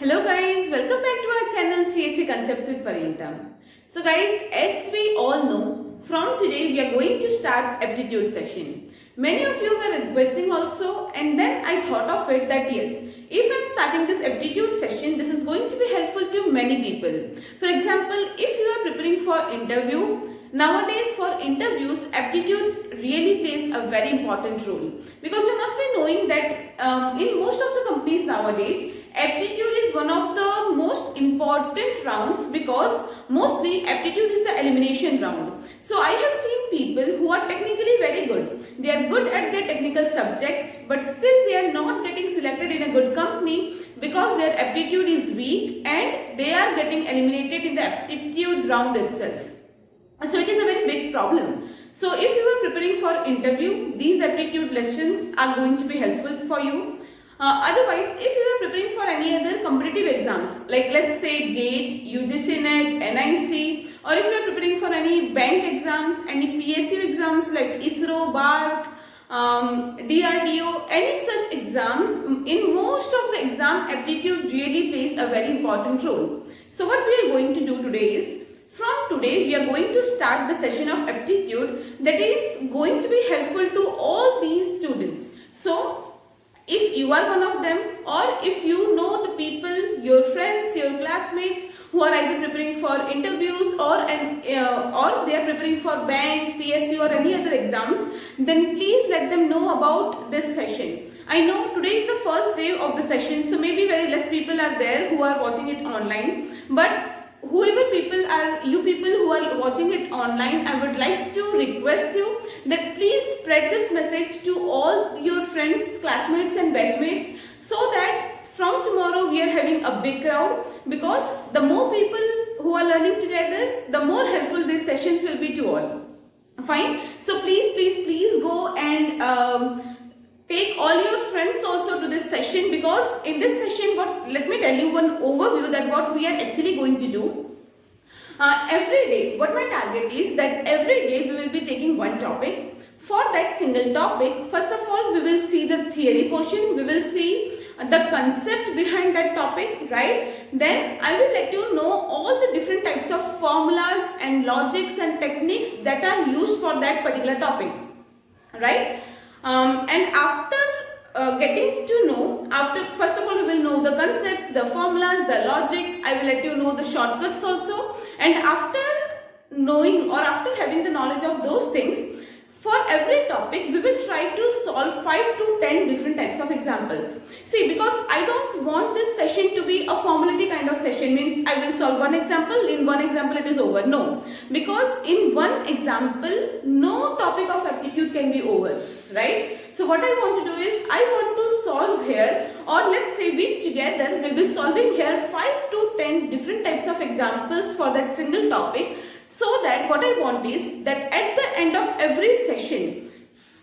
Hello guys, welcome back to our channel CSC Concepts with Parinita. So guys, as we all know, from today we are going to start aptitude session. Many of you were requesting also, and then I thought of it that yes, if I'm starting this aptitude session, this is going to be helpful to many people. For example, if you are preparing for interview, nowadays for interviews, aptitude really plays a very important role, because you must be knowing that in most of the companies nowadays, aptitude is one of the most important rounds, because mostly aptitude is the elimination round. So I have seen people who are technically very good. They are good at their technical subjects, but still they are not getting selected in a good company because their aptitude is weak and they are getting eliminated in the aptitude round itself. So it is a very big problem. So if you are preparing for interview, these aptitude lessons are going to be helpful for you. Otherwise, if you are preparing for any other competitive exams, like let's say GATE, UGC NET, NIC, or if you are preparing for any bank exams, any PSU exams like ISRO, BARC, DRDO, any such exams, in most of the exam, aptitude really plays a very important role. So what we are going to do today is, from today we are going to start the session of aptitude that is going to be helpful to all these students. So if you are one of them, or if you know the people, your friends, your classmates who are either preparing for interviews or they are preparing for bank, PSU or any other exams, then please let them know about this session. I know today is the first day of the session, so maybe very less people are there who are watching it online, but whoever people are, you people who are watching it online, I would like to request you that please spread this message to all your friends, classmates and batchmates, so that from tomorrow we are having a big crowd, because the more people who are learning together, the more helpful these sessions will be to all. Fine? So please go and take all your friends also to this session, because in this session, let me tell you one overview that what we are actually going to do. Every day, what my target is that every day we will be taking one topic. For that single topic, first of all, we will see the theory portion, we will see the concept behind that topic, right? Then I will let you know all the different types of formulas and logics and techniques that are used for that particular topic, right? And after getting to know, first of all we will know the concepts, the formulas, the logics. I will let you know the shortcuts also, and after knowing or after having the knowledge of those things, for every topic we will try to solve 5 to 10 different types of examples. See, because I don't want this session to be a formality kind of session, means I will solve one example, in one example it is over. No, because in one example no topic of aptitude can be over, right? So what I want to do is, I want to solve here, or let's say we together will be solving here 5 to 10 different types of examples for that single topic, so that what I want is that at the end of every session,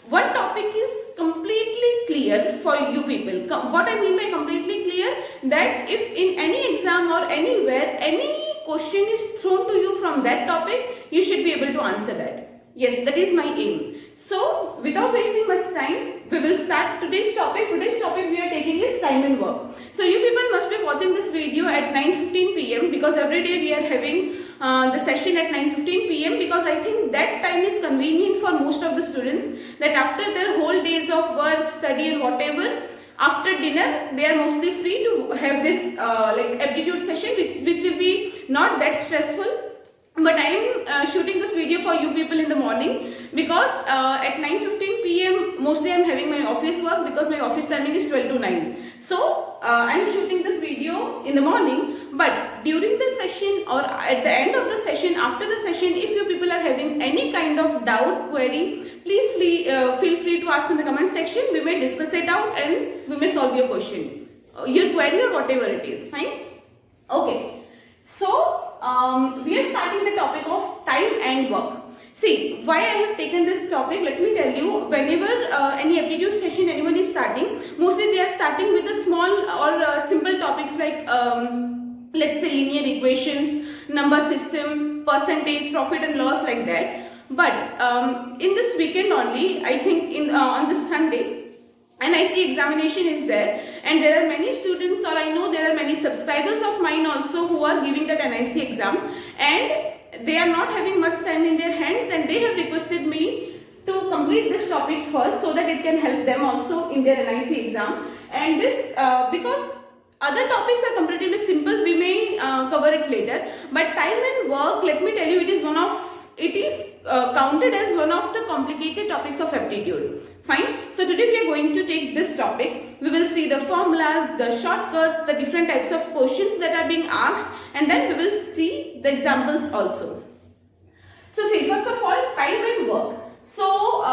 one topic is completely clear for you people. What I mean by completely clear, that if in any exam or anywhere any question is thrown to you from that topic, you should be able to answer that. Yes, that is my aim. So without wasting much time, we will start today's topic. Today's topic we are taking is time and work. So you people must be watching this video at 9:15 p.m. because every day we are having the session at 9:15 p.m. because I think that time is convenient for most of the students, that after their whole days of work, study and whatever, after dinner they are mostly free to have this like aptitude session, which will be not that stressful. But I am shooting this video for you people in the morning, because at 9:15 p.m. mostly I am having my office work, because my office timing is 12 to 9. So I am shooting this video in the morning, but during the session or at the end of the session, after the session, if you people are having any kind of doubt, query, please feel free to ask in the comment section. We may discuss it out and we may solve your question, your query or whatever it is. Fine? Okay. So we are starting the topic of time and work. See, why I have taken this topic, let me tell you. Whenever any aptitude session anyone is starting, mostly they are starting with a small or simple topics like let's say linear equations, number system, percentage, profit and loss, like that. But in this weekend only, I think on this Sunday, and I see examination is there, and there are many students, or I know there are many many subscribers of mine also who are giving that NIC exam, and they are not having much time in their hands, and they have requested me to complete this topic first so that it can help them also in their NIC exam. And this because other topics are comparatively simple, we may cover it later, but time and work, let me tell you, it is counted as one of the complicated topics of aptitude. Fine. So today we are going to take this topic. We will see the formulas, the shortcuts, the different types of questions that are being asked, and then we will see the examples also. So see, first of all, time and work. So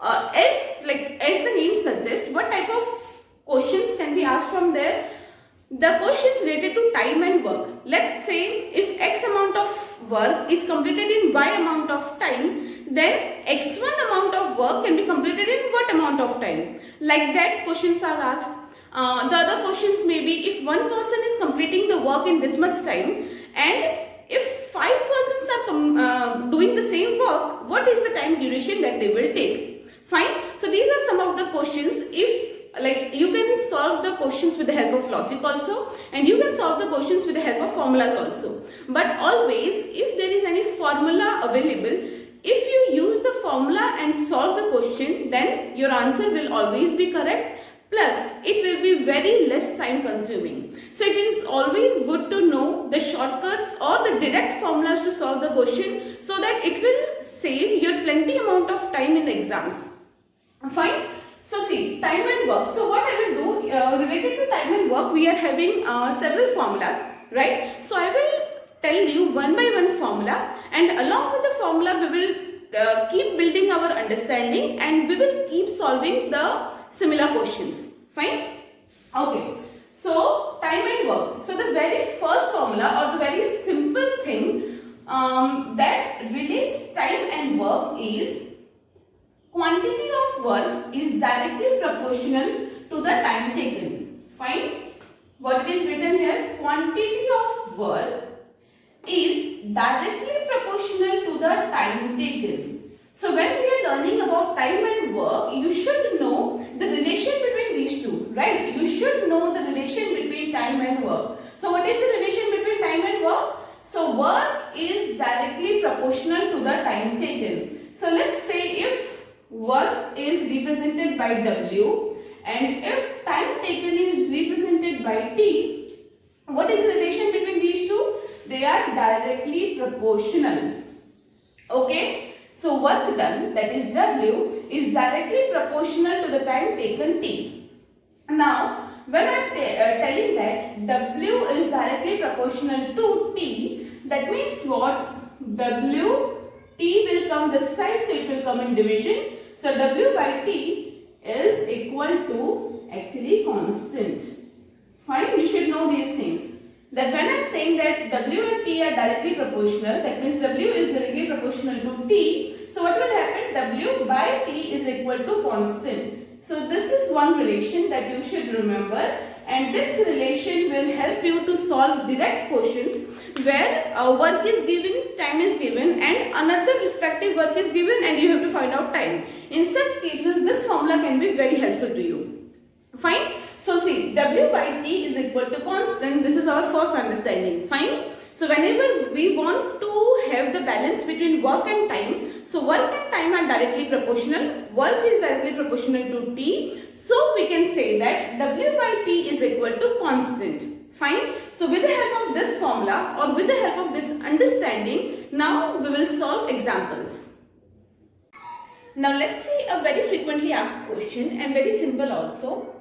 as the name suggests, what type of questions can be asked from there? The questions related to time and work. Let's say if X amount of work is completed in Y amount of time, then X1 amount of work can be completed in what amount of time? Like that questions are asked. The other questions may be, if one person is completing the work in this much time, and if 5 persons are doing the same work, what is the time duration that they will take? Fine. So these are some of the questions. If you can solve the questions with the help of logic also, and you can solve the questions with the help of formulas also. But always, if there is any formula available, if you use the formula and solve the question, then your answer will always be correct. Plus, it will be very less time consuming. So it is always good to know the shortcuts or the direct formulas to solve the question, so that it will save your plenty amount of time in the exams. Fine. So see, time and work. So what I will do, related to time and work, we are having several formulas, right? So I will tell you one by one formula, and along with the formula we will keep building our understanding, and we will keep solving the similar questions. Fine? Okay. So time and work. So the very first formula, or the very simple thing that relates time and work is, quantity of work is directly proportional to the time taken. Fine. What is written here? Quantity of work is directly proportional to the time taken. So when we are learning about time and work, you should know the relation between these two, right? You should know the relation between time and work. So what is the relation between time and work? So work is directly proportional to the time taken. So let's say if work is represented by W, and if time taken is represented by T, what is the relation between these two? They are directly proportional. Okay. So work done, that is W, is directly proportional to the time taken T. Now, when I am telling that W is directly proportional to T, that means what? T will come this side, so it will come in division. So W by T is equal to actually constant. Fine, you should know these things. That when I am saying that W and T are directly proportional, that means W is directly proportional to T. So what will happen? W by T is equal to constant. So this is one relation that you should remember, and this relation will help you to solve direct questions where work is given, time is given, and another respective work is given, and you have to find out time. In such cases, this formula can be very helpful to you. Fine. So see, W by T is equal to constant. This is our first understanding. Fine. So whenever we want to have the balance between work and time, so work and time are directly proportional. Work is directly proportional to T. So we can say that W by T is equal to constant. Fine. So with the help of this formula, or with the help of this understanding, now we will solve examples. Now let's see a very frequently asked question, and very simple also.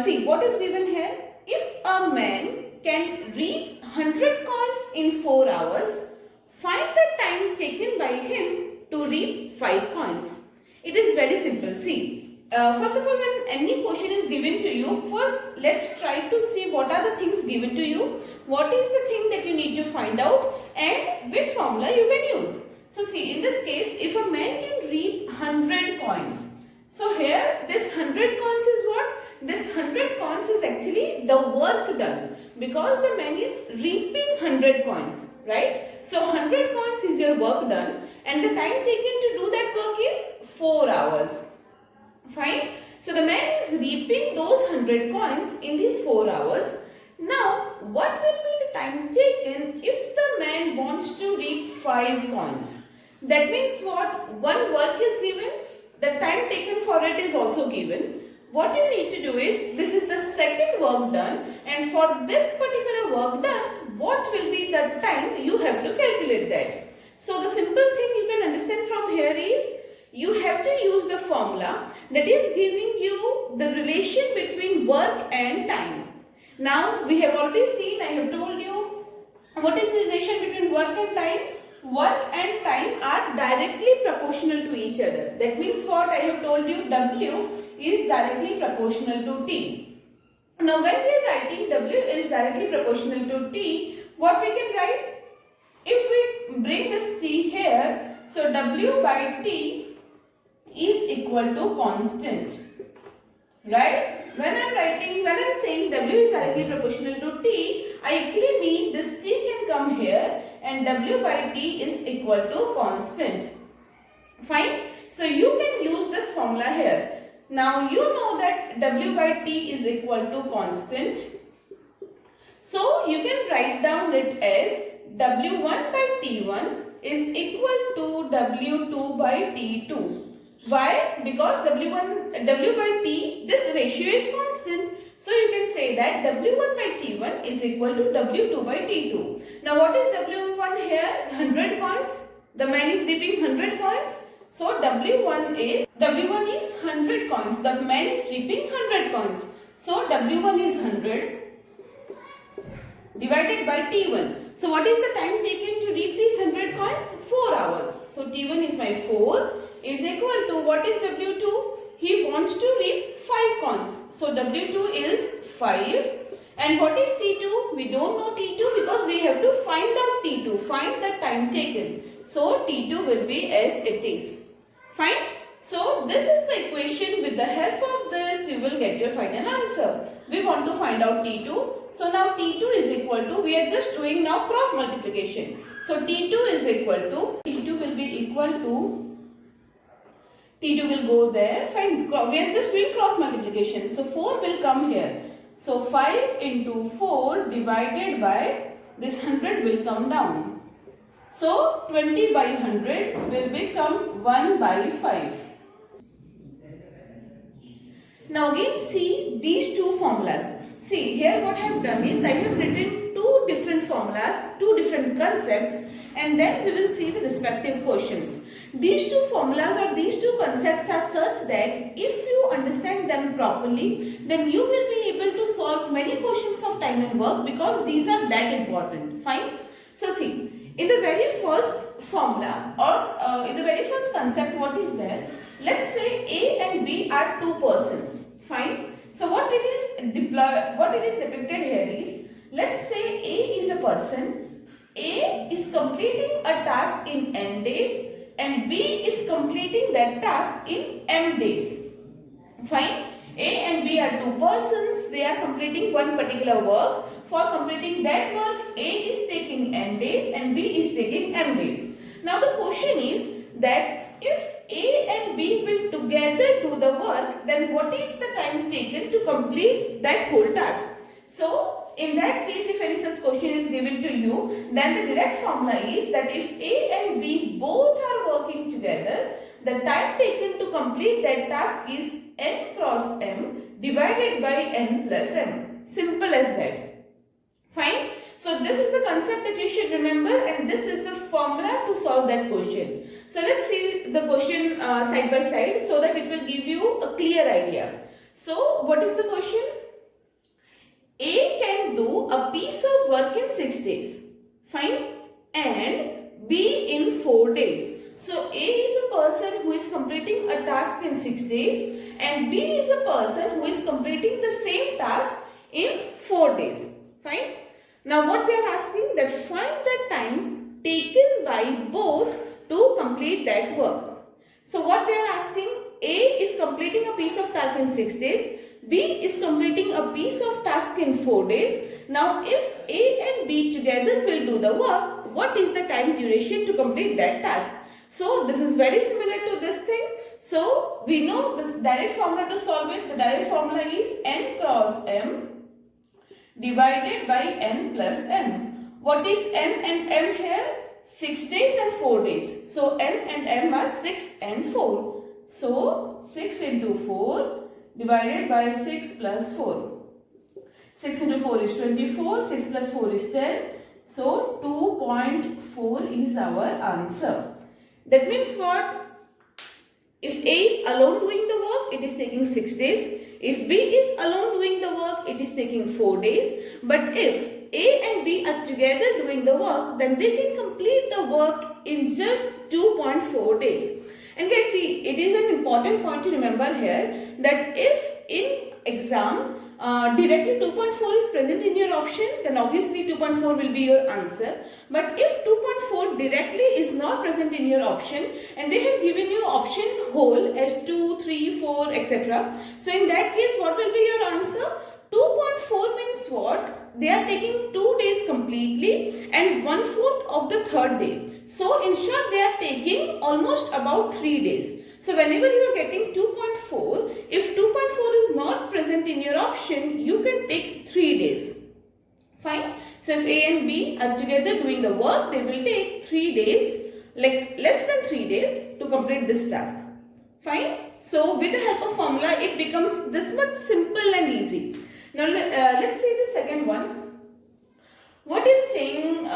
See what is given here. If a man can reap 100 coins in 4 hours, find the time taken by him to reap 5 coins. It is very simple. See, first of all, when any question is given to you, first let's try to see what are the things given to you, what is the thing that you need to find out, and which formula you can use. So see, in this case, if a man can reap 100 coins, so here this 100 coins is what? This 100 coins is actually the work done, because the man is reaping 100 coins, right? So 100 coins is your work done, and the time taken to do that work is 4 hours. Fine. So the man is reaping those 100 coins in these 4 hours. taken if the man wants to reap 5 coins. That means what? One work is given, the time taken for it is also given. What you need to do is, this is the second work done, and for this particular work done, what will be the time? You have to calculate that. So the simple thing you can understand from here is, you have to use the formula that is giving you the relation between work and time. Now we have already seen, I have told you what is the relation between work and time. Work and time are directly proportional to each other. That means what? I have told you W is directly proportional to T. Now when we are writing W is directly proportional to T, what we can write? If we bring this T here, so W by T is equal to constant. Right? When I'm saying W is directly proportional to T, I actually mean this T can come here and W by T is equal to constant. Fine? So you can use this formula here. Now you know that W by T is equal to constant. So you can write down it as W1 by T1 is equal to W2 by T2. Why? Because W by T, this ratio is constant. So you can say that W1 by T1 is equal to W2 by T2. Now what is W1 here? 100 coins. The man is reaping 100 coins. So W1 is 100 coins. The man is reaping 100 coins. So W1 is 100 divided by T1. So what is the time taken to reap these 100 coins? 4 hours. So T1 is my 4 is equal to, what is W2? He wants to reap 5 coins. So W2 is 5. And what is T2? We don't know T2 because we have to find out T2. Find the time taken. So T2 will be as it is. Fine? So this is the equation. With the help of this, you will get your final answer. We want to find out T2. So now T2 is equal to, we are just doing now cross multiplication. So T2 is equal to, T2 will be equal to, T2 will go there. Fine. We are just doing cross multiplication. So 4 will come here. So 5 into 4 divided by this 100 will come down. So 20 by 100 will become 1 by 5. Now again see these two formulas. See here what I have done is I have written two different formulas, two different concepts, and then we will see the respective questions. These two formulas or these two concepts are such that if you understand them properly, then you will be able to solve many questions of time and work because these are that important. Fine? So see, in the very first formula or in the very first concept, what is there? Let's say A and B are two persons. Fine? So what it is depicted here is, let's say A is a person. A is completing a task in n days and B is completing that task in m days. Fine? A and B are two persons. They are completing one particular work. For completing that work, A is taking n days and B is taking m days. Now the question is that if A and B will together do the work, then what is the time taken to complete that whole task? So in that case, if any such question is given to you, then the direct formula is that if A and B both are working together, the time taken to complete that task is n cross m divided by n plus m. Simple as that. Fine? So this is the concept that you should remember, and this is the formula to solve that question. So let's see the question side by side so that it will give you a clear idea. So what is the question? A can do a piece of work in 6 days. Fine? And B in 4 days. So A is a person who is completing a task in 6 days and B is a person who is completing the same task in 4 days. Fine? Now what they are asking, that find the time taken by both to complete that work. So what they are asking, A is completing a piece of task in 6 days, B is completing a piece of task in 4 days. Now if A and B together will do the work, what is the time duration to complete that task? So this is very similar to this thing. So we know this direct formula to solve it. The direct formula is n cross m divided by n plus m. What is N and M here? 6 days and 4 days. So N and M are 6 and 4. So 6 into 4 divided by 6 plus 4. 6 into 4 is 24. 6 plus 4 is 10. So 2.4 is our answer. That means what? If A is alone doing the work, it is taking 6 days. If B is alone doing the work, it is taking 4 days. But if A and B are together doing the work, then they can complete the work in just 2.4 days. And guys, see, it is an important point to remember here that if in exam directly 2.4 is present in your option, then obviously 2.4 will be your answer. But if 2.4 directly is not present in your option and they have given you option whole as 2, 3, 4, etc. So in that case, what will be your answer? 2.4 means what? They are taking 2 days completely and 1/4 of the third day. So in short, they are taking almost about 3 days. So whenever you are getting 2.4, if 2.4 is not present in your option, you can take 3 days. Fine. So if A and B are together doing the work, they will take 3 days, like less than 3 days to complete this task. Fine. So with the help of formula, it becomes this much simple and easy. Now let's see the second one. What is saying,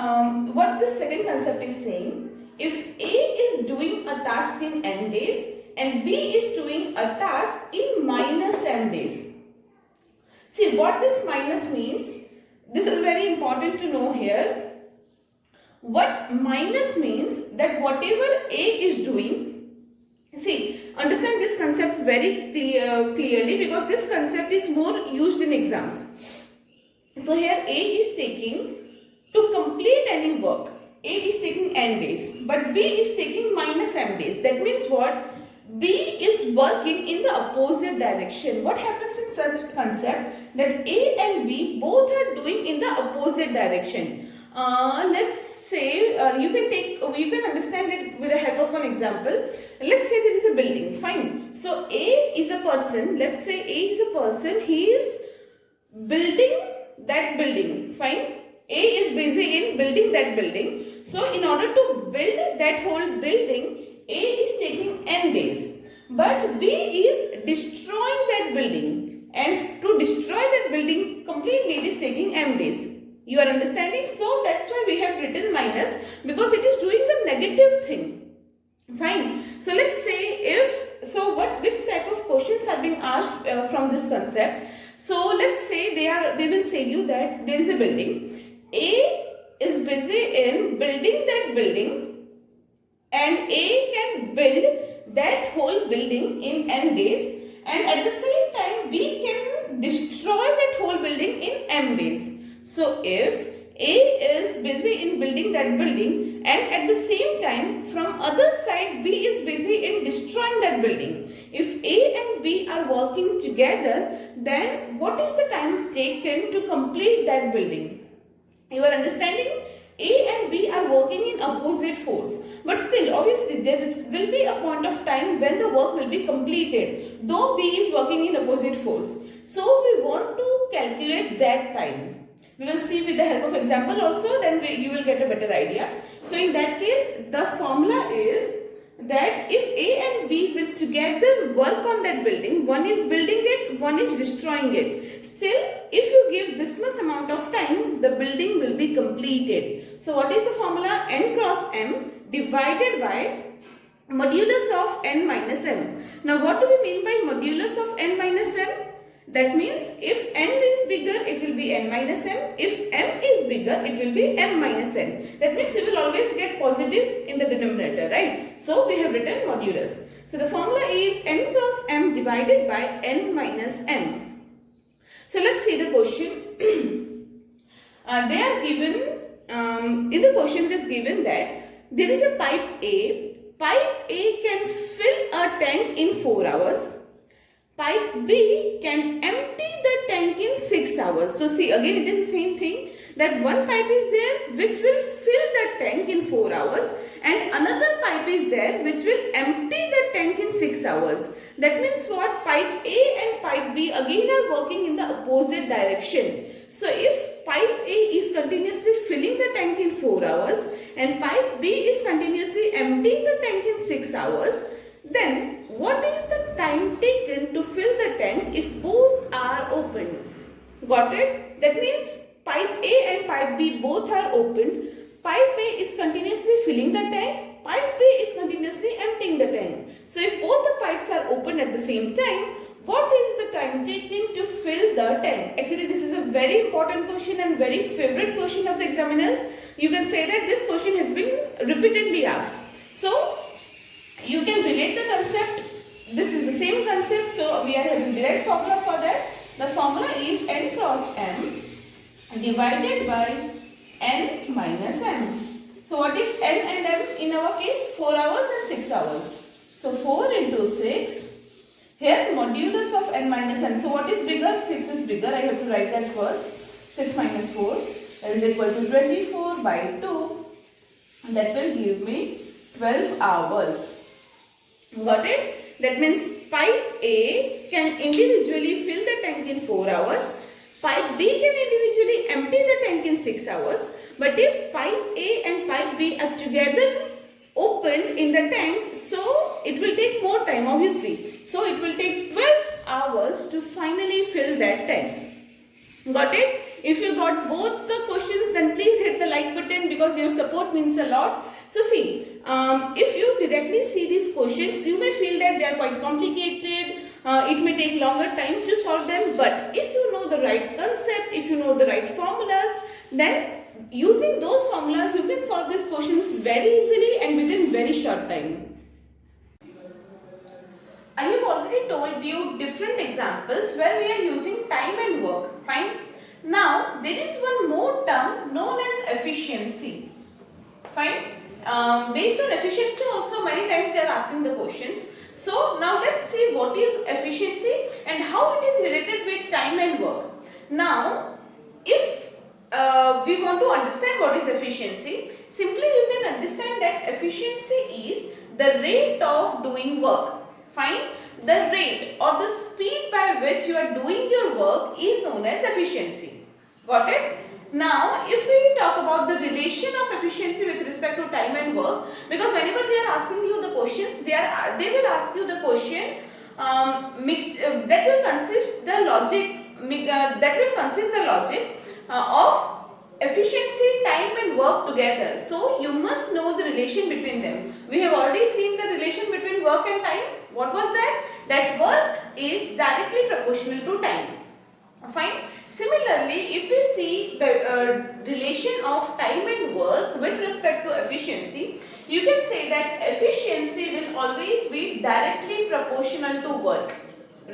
what the second concept is saying, if A is doing a task in n days and B is doing a task in minus m days. See what this minus means. This is very important to know here. What minus means that whatever A is doing, see, understand this concept very clearly because this concept is more used in exams. So here A is taking, to complete any work, A is taking n days, but B is taking minus m days. That means what? B is working in the opposite direction. What happens in such concept? That A and B both are doing in the opposite direction. Let's say you can understand it with the help of an example. Let's say there is a building. Fine. So A is a person. Let's say A is a person. He is building that building. Fine. A is busy in building that building. So in order to build that whole building, A is taking n days. But B is destroying that building. And to destroy that building completely, it is taking m days. You are understanding? So that's why we have written minus, because it is doing the negative thing. Fine. So let's say which type of questions are being asked from this concept. So let's say they will say you that there is a building. A is busy in building that building and A can build that whole building in n days, and at the same time B can destroy that whole building in m days. So if A is busy in building that building and at the same time from other side B is busy in destroying that building. If A and B are working together, then what is the time taken to complete that building? You are understanding? A and B are working in opposite force. But still, obviously, there will be a point of time when the work will be completed, though B is working in opposite force. So we want to calculate that time. We will see with the help of example also, then you will get a better idea. So in that case, the formula is that if A and B will together work on that building, one is building it, one is destroying it. Still, if you give this much amount of time, the building will be completed. So what is the formula? N cross M divided by modulus of n minus m. Now what do we mean by modulus of n minus m? That means if n is bigger, it will be n minus m. If m is bigger, it will be m minus n. That means you will always get positive in the denominator, right? So we have written modulus. So the formula is n cross m divided by n minus m. So let's see the question. They are given, in the question it is given that there is a pipe A. Pipe A can fill a tank in 4 hours. Pipe B can empty the tank in 6 hours. So see, again it is the same thing, that one pipe is there which will fill the tank in 4 hours and another pipe is there which will empty the tank in 6 hours. That means what? Pipe A and pipe B again are working in the opposite direction. So if pipe pipe A is continuously filling the tank in 4 hours and pipe B is continuously emptying the tank in 6 hours, then what is the time taken to fill the tank if both are opened? Got it? That means pipe A and pipe B both are opened. Pipe A is continuously filling the tank. Pipe B is continuously emptying the tank. So if both the pipes are open at the same time, what is the time taken to fill the tank? Actually, this is a very important question and very favorite question of the examiners. You can say that this question has been repeatedly asked. So you can relate the concept. This is the same concept. So we are having direct formula for that. The formula is n cross m divided by n minus m. So what is n and m in our case? 4 hours and 6 hours. So 4 into 6. Here modulus of n minus n. So what is bigger? 6 is bigger. I have to write that first. 6 minus 4 is equal to 24 by 2. That will give me 12 hours. Got it? That means pipe A can individually fill the tank in 4 hours. Pipe B can individually empty the tank in 6 hours. But if pipe A and pipe B are together opened in the tank, so it will take more time obviously. So it will take 12 hours to finally fill that tank. Got it? If you got both the questions, then please hit the like button because your support means a lot. So see, if you directly see these questions, you may feel that they are quite complicated. It may take longer time to solve them. But if you know the right concept, if you know the right formulas, then using those formulas, you can solve these questions very easily and within very short time. I have already told you different examples where we are using time and work. Fine. Now, there is one more term known as efficiency. Fine. Based on efficiency also many times they are asking the questions. So, now let's see what is efficiency and how it is related with time and work. Now, if we want to understand what is efficiency, simply you can understand that efficiency is the rate of doing work. Fine. The rate or the speed by which you are doing your work is known as efficiency. Got it? Now, if we talk about the relation of efficiency with respect to time and work, because whenever they are asking you the questions, they will ask you the question that will consist the logic of efficiency, time and work together. So, you must know the relation between them. We have already seen the relation between work and time. What was that? That work is directly proportional to time. Fine. Similarly, if we see the relation of time and work with respect to efficiency, you can say that efficiency will always be directly proportional to work.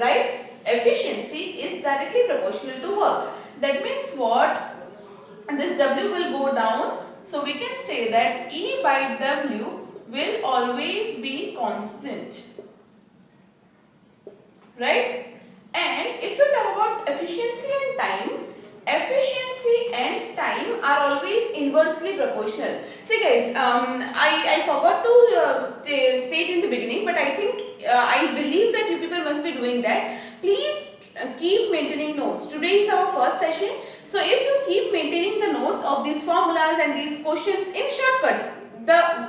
Right? Efficiency is directly proportional to work. That means what? This W will go down. So we can say that E by W will always be constant. Right? And if you talk about efficiency and time are always inversely proportional. See guys, I forgot to state in the beginning, but I think, I believe that you people must be doing that. Please keep maintaining notes. Today is our first session. So if you keep maintaining the notes of these formulas and these questions in shortcut,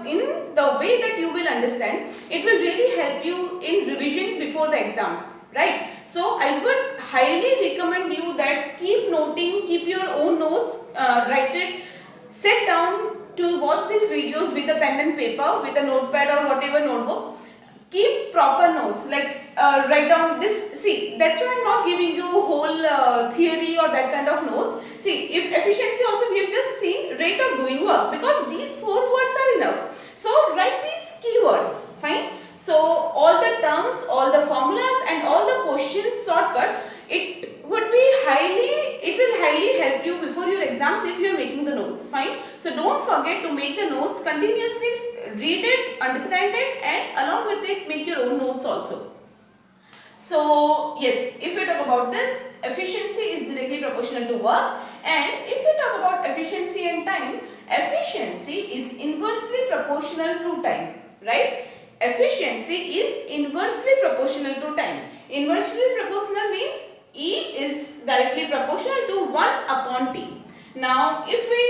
in the way that you will understand, it will really help you in revision before the exams. Right? So, I would highly recommend you that keep noting, keep your own notes, write it, sit down to watch these videos with a pen and paper, with a notepad or whatever notebook. Keep proper notes, like write down this. See, that's why I'm not giving you whole theory or that kind of notes. See, if efficiency also we have just seen rate of doing work, because these 4 words are enough. So, write these keywords. Fine. So, all the terms, all the formulas and all the questions shortcut, it will highly help you before your exams if you are making the notes. Fine. So, don't forget to make the notes, continuously read it, understand it, and along with it make your own notes also. So, yes, if we talk about this, efficiency is directly proportional to work, and if we talk about efficiency and time, efficiency is inversely proportional to time. Right? Efficiency is inversely proportional to time. Inversely proportional means E is directly proportional to 1 upon T. Now if we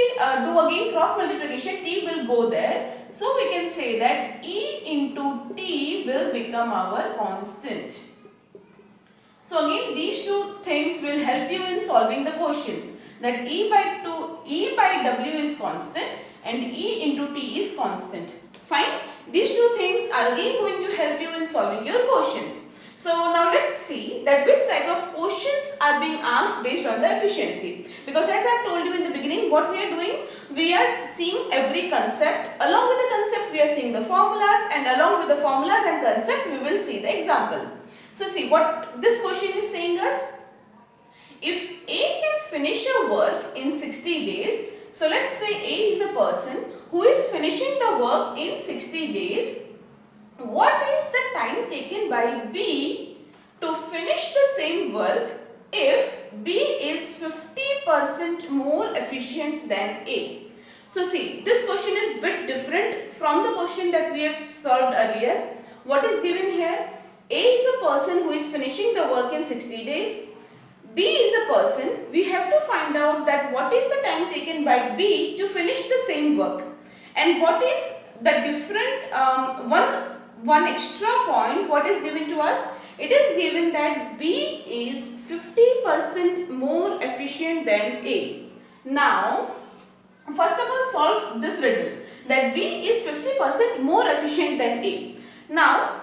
do again cross multiplication, t will go there. So we can say that e into t will become our constant. So again these two things will help you in solving the questions, that e by w is constant and e into t is constant. Fine. These two things are again going to help you in solving your questions. So now let's see that which type of questions are being asked based on the efficiency. Because as I have told you in the beginning, what we are doing, we are seeing every concept. Along with the concept, we are seeing the formulas, and along with the formulas and concept, we will see the example. So see what this question is saying us. If A can finish a work in 60 days, so let's say A is a person who is finishing the work in 60 days. What is the time taken by B to finish the same work if B is 50% more efficient than A? So see, this question is bit different from the question that we have solved earlier. What is given here? A is a person who is finishing the work in 60 days. B is a person. We have to find out that what is the time taken by B to finish the same work. And what is the different, one extra point what is given to us? It is given that B is 50% more efficient than A. Now, first of all solve this riddle, that B is 50% more efficient than A. Now,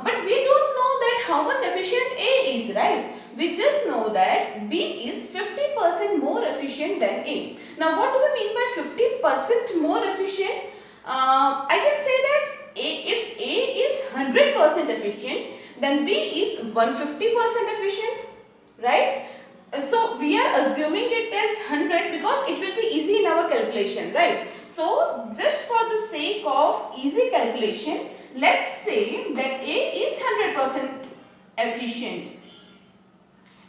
but we don't know that how much efficient A is, right? We just know that B is 50% more efficient than A. Now, what do we mean by 50% more efficient? I can say that if A is 100% efficient, then B is 150% efficient, right? So we are assuming it as 100 because it will be easy in our calculation, right? So just for the sake of easy calculation, let's say that A is 100% efficient.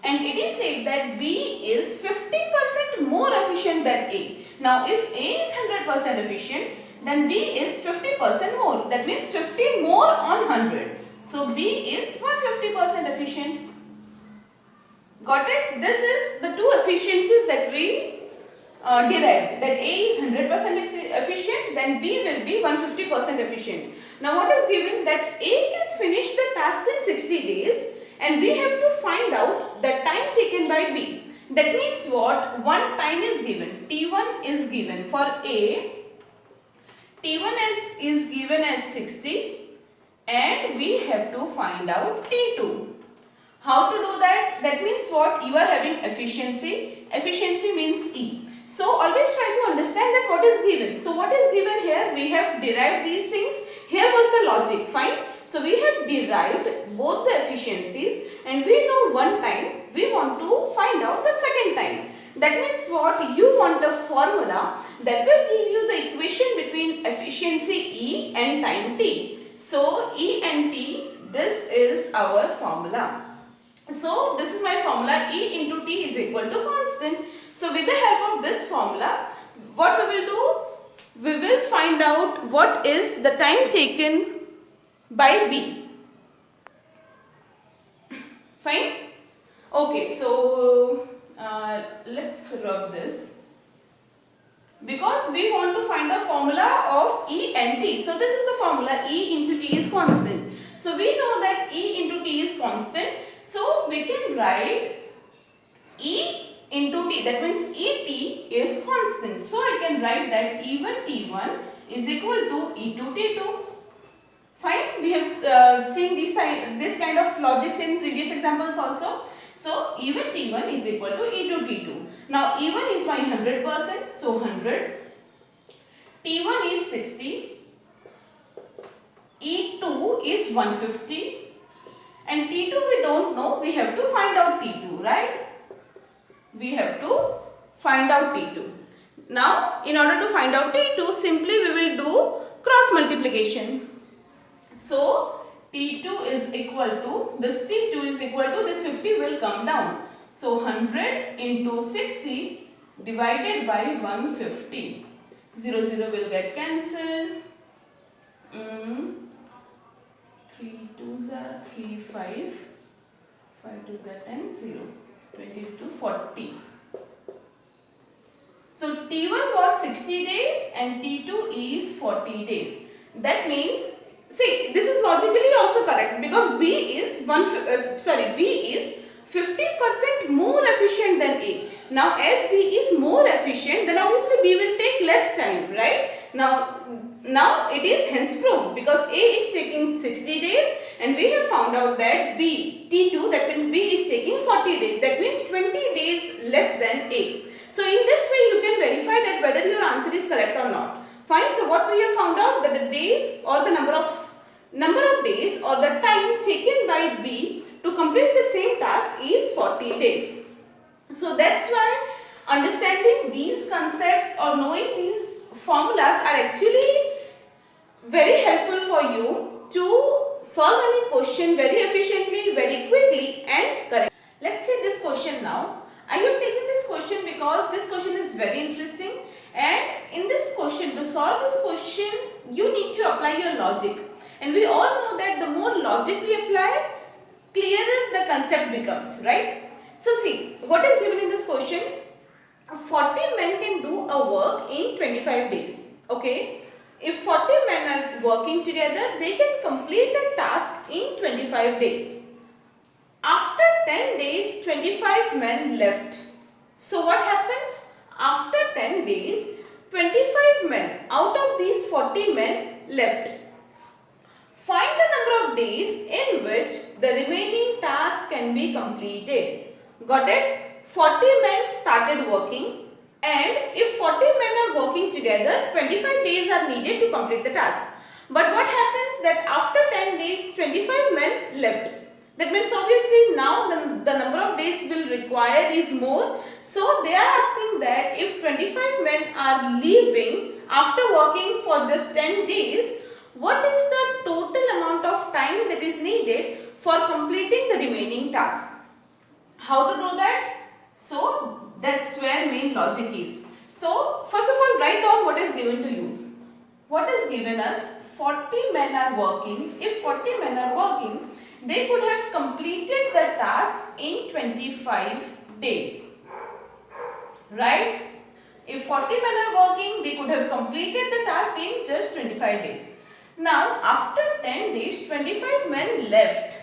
And it is said that B is 50% more efficient than A. Now if A is 100% efficient, then B is 50% more. That means 50 more on 100. So B is 150% efficient. Got it? This is the two efficiencies that we derived. That A is 100% efficient, then B will be 150% efficient. Now what is given? That A can finish the task in 60 days and we have to find out the time taken by B. That means what? One time is given. T1 is given for A. T1 is given as 60 and we have to find out T2. How to do that? That means what? You are having efficiency. Efficiency means E. So always try to understand that what is given. So what is given here? We have derived these things. Here was the logic. Fine. So we have derived both the efficiencies and we know one time. We want to find out the second time. That means what? You want a formula that will give you the equation between efficiency E and time T. So E and T, this is our formula. So this is my formula, E into T is equal to constant. So with the help of this formula, what we will do? We will find out what is the time taken by B. Fine? Okay, so let's rub this. Because we want to find the formula of E and T. So this is the formula, E into T is constant. So we know that E into T is constant. So we can write E into T. That means ET is constant. So I can write that E1 T1 is equal to E2 T2. Fine. We have seen this kind of logics in previous examples also. So E1 T1 is equal to E2 T2. Now E1 is my 100%. So 100. T1 is 60. E2 is 150. And T2 we don't know, we have to find out T2, right? We have to find out T2. Now, in order to find out T2, simply we will do cross multiplication. So, T2 is equal to, this T2 is equal to, this 50 will come down. So, 100 into 60 divided by 150. 0, 0 will get cancelled. 3 2s are 3 5, 5 2s are 10, 0, 20 to 40. So T1 was 60 days and T2 is 40 days. That means, see, this is logically also correct because B is 50% more efficient than A. Now as B is more efficient, then obviously B will take less time, right? Now it is hence proved because A is taking 60 days and we have found out that T2, that means B is taking 40 days. That means 20 days less than A. So in this way you can verify that whether your answer is correct or not. Fine. So what we have found out, that the days or the number of days or the time taken by B to complete the same task is 40 days. So that's why understanding these concepts or knowing these formulas are actually very helpful for you to solve any question very efficiently, very quickly and correctly. Let's see this question now. I have taken this question because this question is very interesting, and in this question, to solve this question, you need to apply your logic. And we all know that the more logic we apply, clearer the concept becomes, right? So see, what is given in this question? 40 men can do a work in 25 days. Okay. If 40 men are working together, they can complete a task in 25 days. After 10 days, 25 men left. So what happens? After 10 days, 25 men out of these 40 men left. Find the number of days in which the remaining task can be completed. Got it? 40 men started working, and if 40 men are working together, 25 days are needed to complete the task. But what happens that after 10 days, 25 men left. That means obviously now the number of days will require is more. So they are asking that if 25 men are leaving after working for just 10 days, what is the total amount of time that is needed for completing the remaining task? How to do that? So that's where main logic is. So first of all, write down what is given to you. What is given us? 40 men are working. If 40 men are working, they could have completed the task in 25 days. Right? If 40 men are working, they could have completed the task in just 25 days. Now, after 10 days, 25 men left.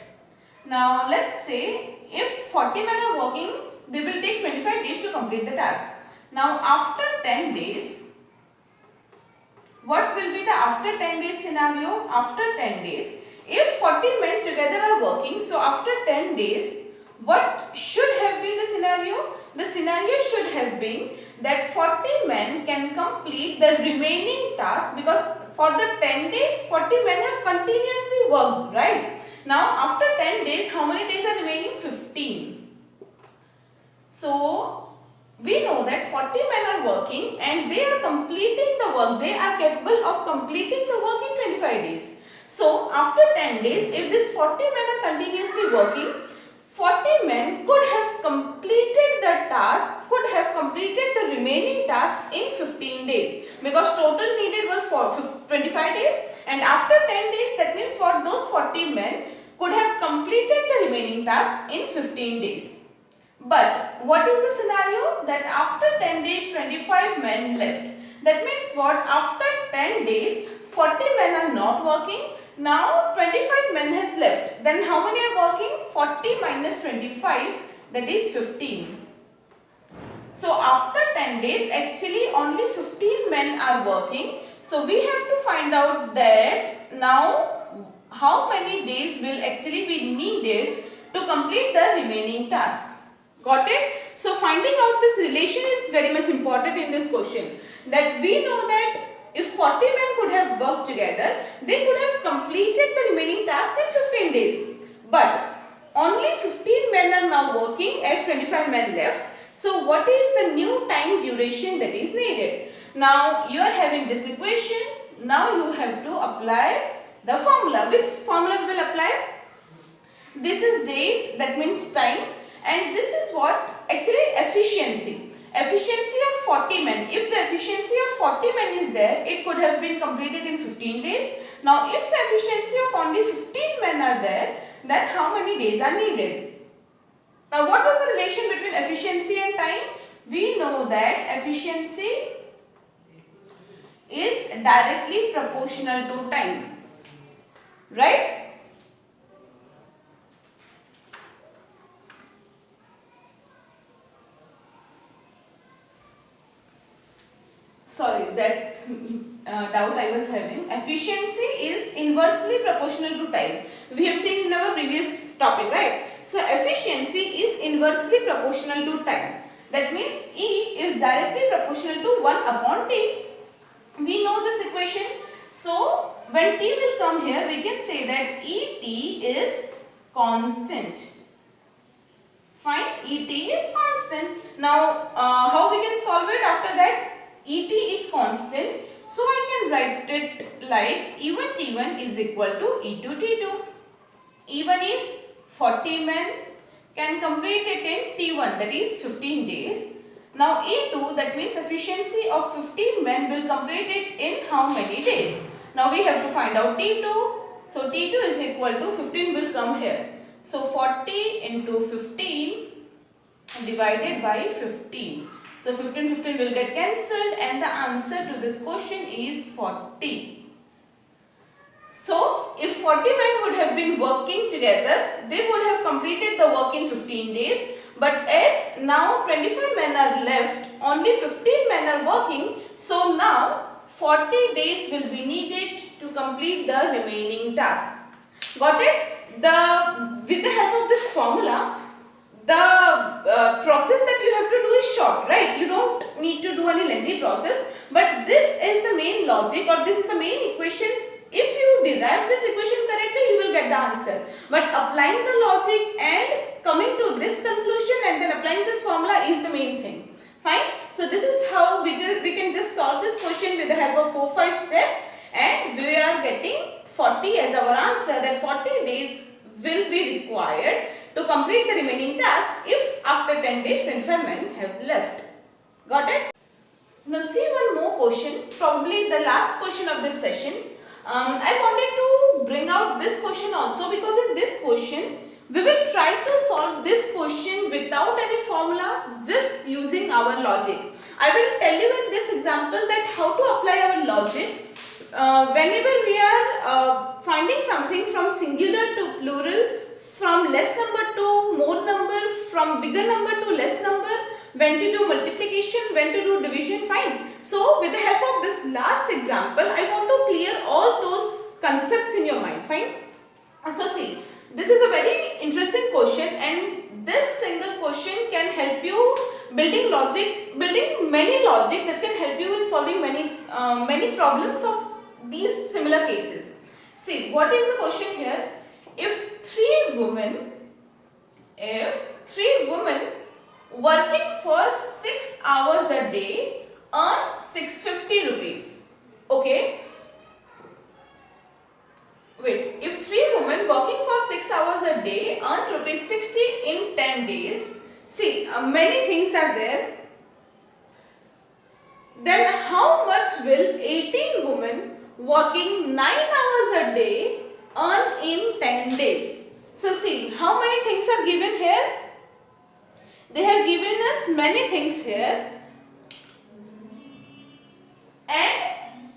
Now, let's say if 40 men are working, they will take 25 days to complete the task. Now, after 10 days, what will be the after 10 days scenario? After 10 days, if 40 men together are working, so after 10 days, what should have been the scenario? The scenario should have been that 40 men can complete the remaining task, because for the 10 days, 40 men have continuously worked, right? Now, after 10 days, how many days are remaining? 15. So, we know that 40 men are working and they are completing the work. They are capable of completing the work in 25 days. So, after 10 days, if this 40 men are continuously working, 40 men could have completed the task, could have completed the remaining task in 15 days. Because total needed was for 25 days, and after 10 days, that means for those 40 men could have completed the remaining task in 15 days. But what is the scenario? That after 10 days, 25 men left. That means what? After 10 days, 40 men are not working. Now 25 men has left. Then how many are working? 40 minus 25, that is 15. So after 10 days, actually only 15 men are working. So we have to find out that now how many days will actually be needed to complete the remaining task. Got it? So finding out this relation is very much important in this question. That we know that if 40 men could have worked together, they could have completed the remaining task in 15 days. But only 15 men are now working as 25 men left. So what is the new time duration that is needed? Now you are having this equation. Now you have to apply the formula. Which formula we will apply? This is days, that means time. And this is what? Actually efficiency. Efficiency of 40 men. If the efficiency of 40 men is there, it could have been completed in 15 days. Now if the efficiency of only 15 men are there, then how many days are needed? Now what was the relation between efficiency and time? We know that efficiency is directly proportional to time, right? Sorry, that doubt I was having. Efficiency is inversely proportional to time. We have seen in our previous topic, right? So efficiency is inversely proportional to time. That means E is directly proportional to 1 upon T. We know this equation. So when T will come here, we can say that ET is constant. Fine, ET is constant. Now how we can solve it after that? ET is constant. So I can write it like E1 T1 is equal to E2 T2. E1 is 40 men can complete it in T1, that is 15 days. Now E2, that means efficiency of 15 men will complete it in how many days? Now we have to find out T2. So T2 is equal to 15 will come here. So 40 into 15 divided by 15. So 15 will get cancelled and the answer to this question is 40. So if 40 men would have been working together, they would have completed the work in 15 days. But as now 25 men are left, only 15 men are working. So now 40 days will be needed to complete the remaining task. Got it? With the help of this formula, the process that you have to do is short, right? You don't need to do any lengthy process, but this is the main logic, or this is the main equation. If you derive this equation correctly, you will get the answer. But applying the logic and coming to this conclusion and then applying this formula is the main thing. Fine. So this is how we can just solve this question with the help of 4-5 steps, and we are getting 40 as our answer. That 40 days will be required to complete the remaining task if after 10 days 25 men have left. Got it? Now see one more question, probably the last question of this session. I wanted to bring out this question also because in this question we will try to solve this question without any formula, just using our logic. I will tell you in this example that how to apply our logic. Whenever we are finding something from singular to plural, from less number to more number, from bigger number to less number, when to do multiplication, when to do division, fine. So with the help of this last example, I want to clear all those concepts in your mind, fine. So see, this is a very interesting question, and this single question can help you building many logic that can help you in solving many problems of these similar cases. See, what is the question here? If three women working for 6 hours a day earn 650 rupees. Okay. Wait, if 3 women working for 6 hours a day earn rupees 60 in 10 days. See, many things are there. Then how much will 18 women working 9 hours a day earn in 10 days? So see, how many things are given here? They have given us many things here, and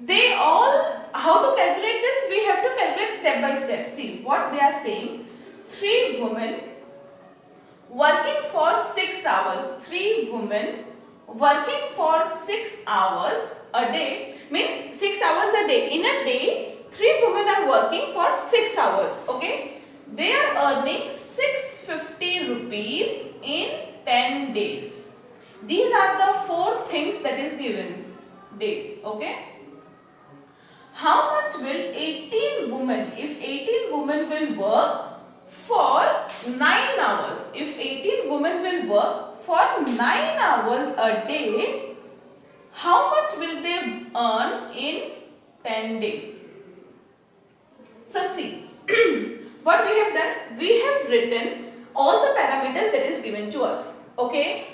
they all, how to calculate this? We have to calculate step by step. See what they are saying. 3 women working for 6 hours. 3 women working for 6 hours a day means 6 hours a day. In a day, 3 women are working for 6 hours. Okay, they are earning 650 rupees in 10 days. These are the 4 things that is given, days. Okay, how much will 18 women, if 18 women will work for 9 hours, if 18 women will work for 9 hours a day, how much will they earn in 10 days? So see, what we have done, we have written all the parameters that is given to us. Okay,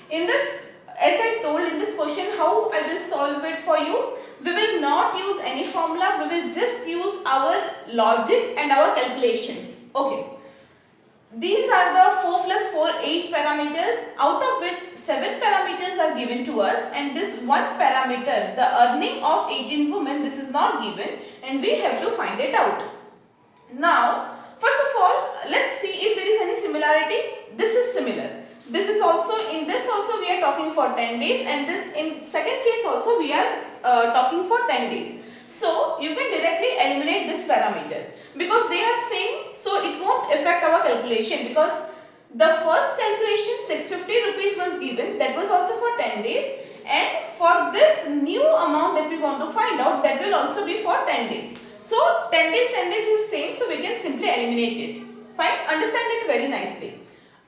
in this, as I told in this question, how I will solve it for you, we will not use any formula, we will just use our logic and our calculations. Okay, These are the 4 plus 4, 8 parameters, out of which 7 parameters are given to us, and this one parameter, the earning of 18 women, this is not given and we have to find it out. Now, first of all, let's see if there is any similarity. This is similar. This is also, in this also we are talking for 10 days, and this in second case also we are talking for 10 days. So, you can directly eliminate this parameter because they are same, so it won't affect our calculation, because the first calculation 650 rupees was given, that was also for 10 days, and for this new amount that we want to find out, that will also be for 10 days. So 10 days is same, so we can simply eliminate it. Fine, understand it very nicely.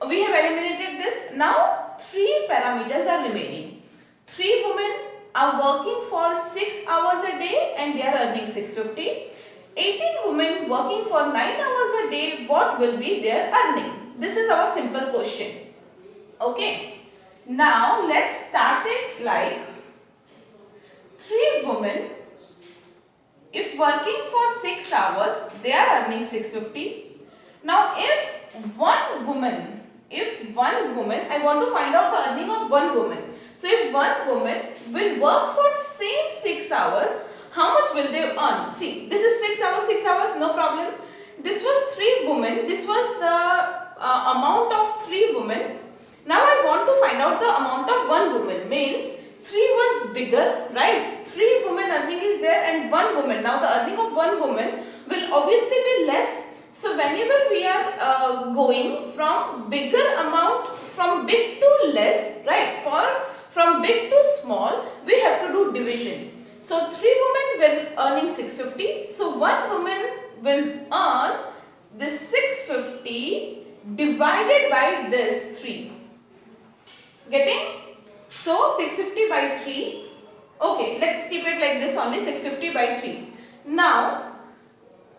We have eliminated this. Now 3 parameters are remaining. 3 women are working for 6 hours a day and they are earning 650. 18 women working for 9 hours a day, what will be their earning? This is our simple question. Okay. Now let's start it like 3 women, if working for 6 hours, they are earning 650. Now if one woman, I want to find out the earning of one woman. So if one woman will work for same 6 hours, how much will they earn? See, this is 6 hours, no problem. This was 3 women, this was the amount of 3 women. Now I want to find out the amount of one woman, means 3 was bigger, right? 3 women earning is there and 1 woman. Now the earning of 1 woman will obviously be less. So whenever we are going from bigger amount, from big to less, right? From big to small, we have to do division. So 3 women will earning 650. So 1 woman will earn this 650 divided by this 3. Getting? So 650 by 3. Okay, let's keep it like this only, 650 by 3. Now,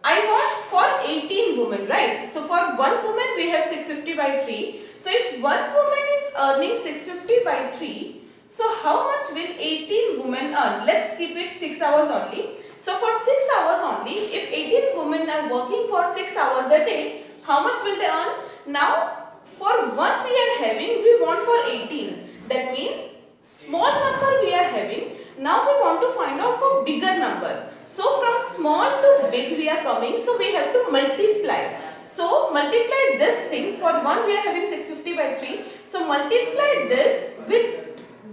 I want for 18 women, right? So for 1 woman we have 650 by 3. So if 1 woman is earning 650 by 3, so how much will 18 women earn? Let's keep it 6 hours only. So for 6 hours only, if 18 women are working for 6 hours a day, how much will they earn? Now, for 1 we are having, we want for 18. That means small number we are having. Now we want to find out for bigger number. So from small to big we are coming. So we have to multiply. So multiply this thing. For 1 we are having 650 by 3. So multiply this with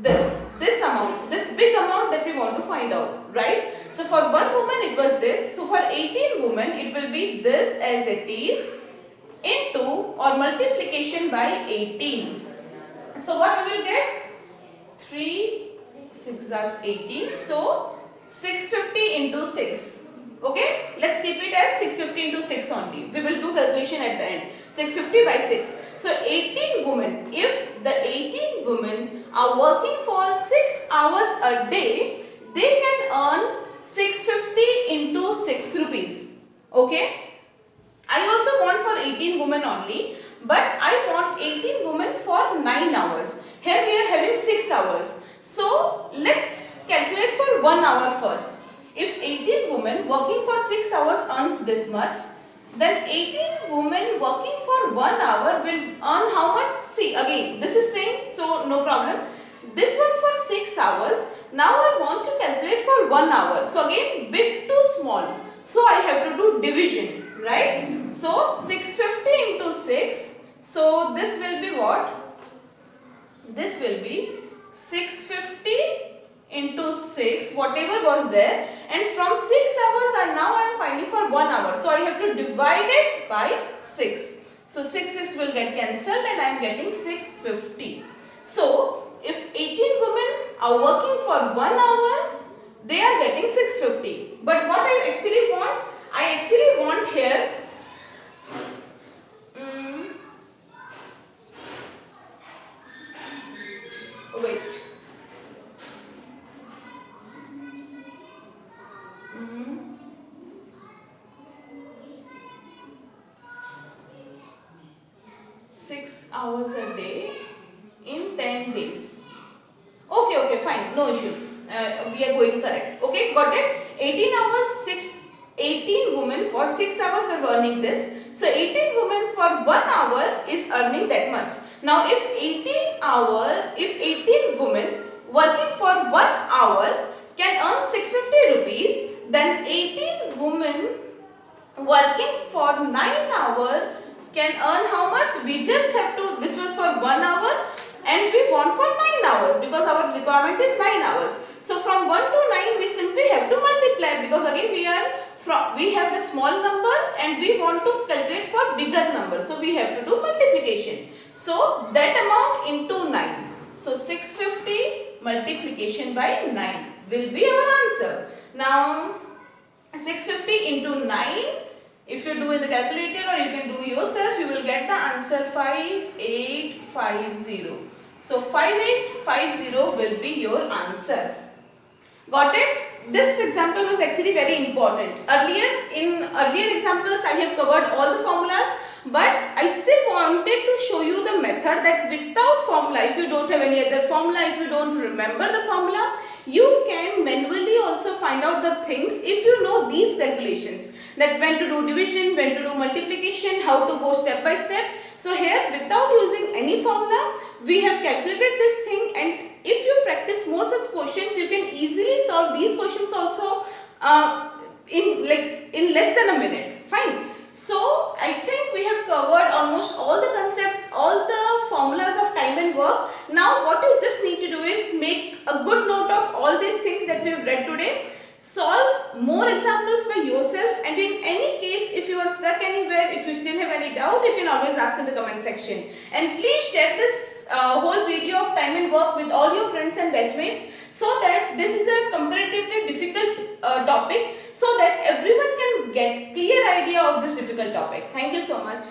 this amount, this big amount that we want to find out, right? So for 1 woman it was this. So for 18 women it will be this as it is into or multiplication by 18. So what we will get? 3 6 is 18. So 650 into 6. Okay, let's keep it as 650 into 6 only. We will do calculation at the end. 650 by 6. So 18 women, if the 18 women are working for 6 hours a day, they can earn 650 into 6 rupees. Okay, I also want for 18 women only, but I want 18 women for 9 hours. Here we are having 6 hours. So let's calculate for 1 hour first. If 18 women working for 6 hours earns this much, then 18 women working for 1 hour will earn how much? See, again this is same, so no problem. This was for 6 hours. Now I want to calculate for 1 hour. So again big to small. So I have to do division, right? So 650 into 6. So this will be what? This will be 650 into 6, whatever was there, and from 6 hours and now I am finding for 1 hour. So I have to divide it by 6. So 6 will get cancelled and I am getting 650. So if 18 women are working for 1 hour, they are getting 650. But what I actually want here, wait. 6 hours a day in 10 days. Okay, fine, no issues. We are going correct. Okay, got it? 18 hours, 18 women for 6 hours were earning this. So 18 women for 1 hour is earning that much. Now if 18 women working for 1 hour can earn 650 rupees, then 18 women working for 9 hours can earn how much? We just have to, this was for 1 hour and we want for 9 hours because our requirement is 9 hours. So from 1 to 9 we simply have to multiply, because again we have the small number and we want to calculate for bigger number. So we have to do multiplication. So that amount into 9. So 650 multiplication by 9 will be our answer. Now 650 into 9, if you do in the calculator or you can do yourself, you will get the answer 5850. So 5850 will be your answer. Got it? This example was actually very important. In earlier examples I have covered all the formulas, but I still wanted to show you the method that without formula, if you don't have any other formula, if you don't remember the formula, you can manually also find out the things if you know these calculations, that when to do division, when to do multiplication, how to go step by step. So here without using any formula, we have calculated this thing, and if you practice more such questions, you can easily solve these questions also in less than a minute. Fine. So I think we have covered almost all the concepts, all the formulas of time and work. Now what you just need to do is make a good note of all these things that we have read today. Solve more examples by yourself, and in any case if you are stuck anywhere, if you still have any doubt, you can always ask in the comment section. And please share this whole video of time and work with all your friends and batchmates, so that this is a comparatively difficult topic, so that everyone can get clear idea of this difficult topic. Thank you so much.